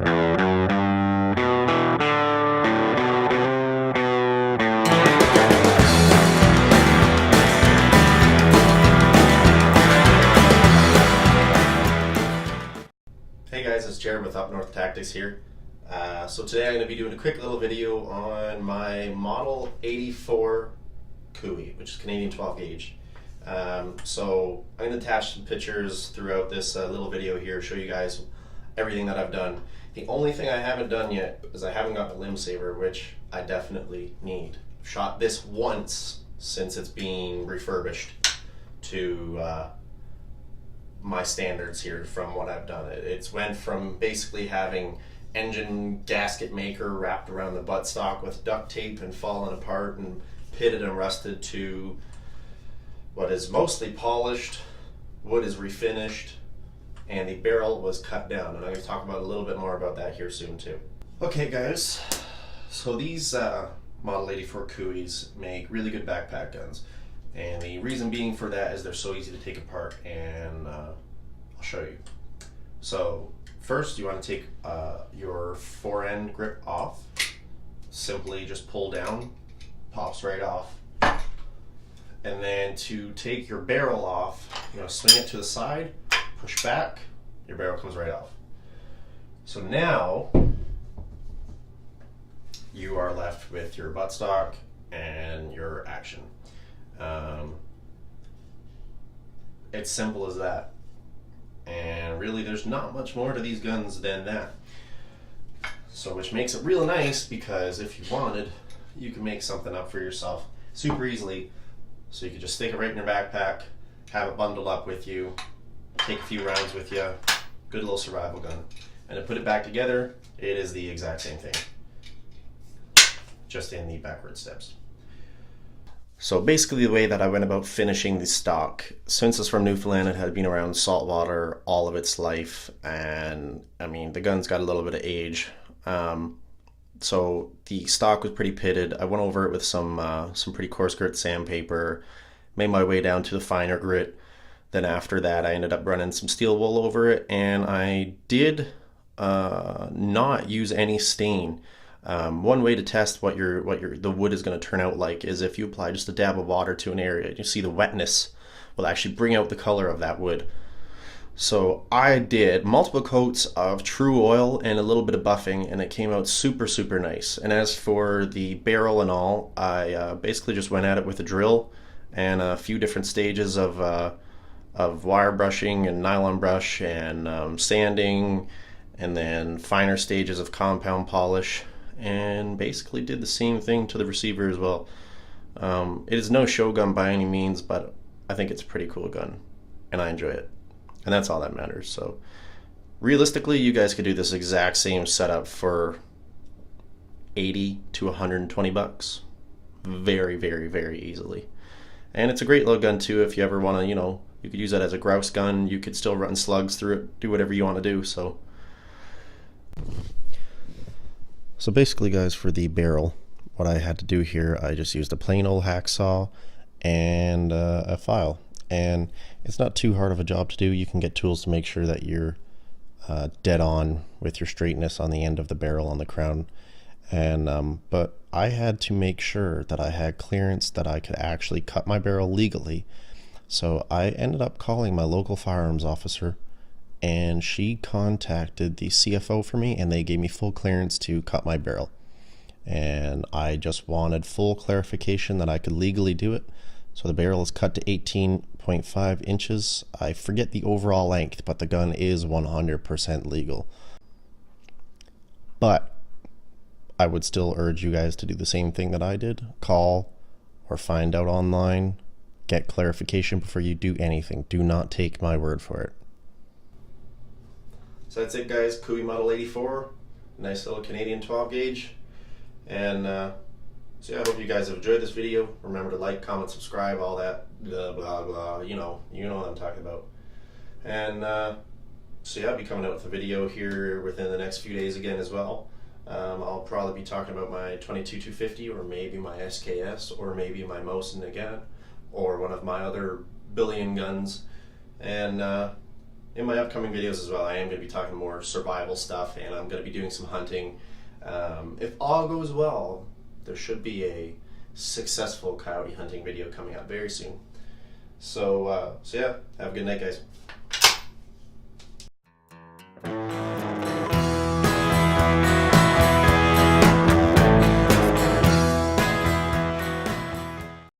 Hey guys, it's Jared with Up North Tactics here. So today I'm going to be doing a quick little video on my Model 84 Cooey, which is Canadian 12 gauge. So I'm going to attach some pictures throughout this little video here, show you guys everything that I've done. The only thing I haven't done yet is I haven't got the limb saver, which I definitely need. I've shot this once since it's being refurbished to my standards here from what I've done. It's went from basically having engine gasket maker wrapped around the buttstock with duct tape and falling apart and pitted and rusted to what is mostly polished, wood is refinished, and the barrel was cut down. And I'm going to talk about a little bit more about that here soon too. Okay guys, so these Model 84 Cooeys make really good backpack guns. And the reason being for that is they're so easy to take apart, and I'll show you. So first you want to take your forend grip off. Simply just pull down, pops right off. And then to take your barrel off, swing it to the side, push back, your barrel comes right off. So now you are left with your buttstock and your action. It's simple as that, and really there's not much more to these guns than that. So which makes it real nice, because if you wanted, you can make something up for yourself super easily. So you could just stick it right in your backpack, have it bundled up with you, take a few rounds with you, good little survival gun. And to put it back together, it is the exact same thing, just in the backward steps. So basically the way that I went about finishing the stock, since it's from Newfoundland, it had been around saltwater all of its life, and I mean the gun's got a little bit of age. So the stock was pretty pitted. I went over it with some pretty coarse grit sandpaper, made my way down to the finer grit. Then after that I ended up running some steel wool over it, and I did not use any stain. One way to test what the wood is going to turn out like is if you apply just a dab of water to an area. You see the wetness will actually bring out the color of that wood. So I did multiple coats of true oil and a little bit of buffing, and it came out super nice. And as for the barrel and all, I basically just went at it with a drill and a few different stages of wire brushing and nylon brush and sanding, and then finer stages of compound polish. And basically did the same thing to the receiver as well. It is no show gun by any means, but I think it's a pretty cool gun, and I enjoy it, and that's all that matters. So realistically, you guys could do this exact same setup for 80 to 120 bucks, very easily. And it's a great little gun too if you ever want to, you could use that as a grouse gun. You could still run slugs through it, do whatever you want to do. So basically guys, for the barrel, what I had to do here, I just used a plain old hacksaw and a file. And it's not too hard of a job to do. You can get tools to make sure that you're dead on with your straightness on the end of the barrel on the crown. And but I had to make sure that I had clearance that I could actually cut my barrel legally. So I ended up calling my local firearms officer, and she contacted the CFO for me, and they gave me full clearance to cut my barrel. And I just wanted full clarification that I could legally do it. So the barrel is cut to 18.5 inches. I forget the overall length, but the gun is 100% legal. But I would still urge you guys to do the same thing that I did. Call or find out online. Get clarification before you do anything. Do not take my word for it. So that's it guys, Cooey Model 84, nice little Canadian 12 gauge. And so yeah, I hope you guys have enjoyed this video. Remember to like, comment, subscribe, all that blah blah, you know what I'm talking about. And so yeah, I'll be coming out with a video here within the next few days again as well. I'll probably be talking about my 22-250, or maybe my SKS, or maybe my Mosin again, or one of my other billion guns. And in my upcoming videos as well, I am going to be talking more survival stuff, and I'm going to be doing some hunting. If all goes well, there should be a successful coyote hunting video coming up very soon. So yeah, have a good night, guys.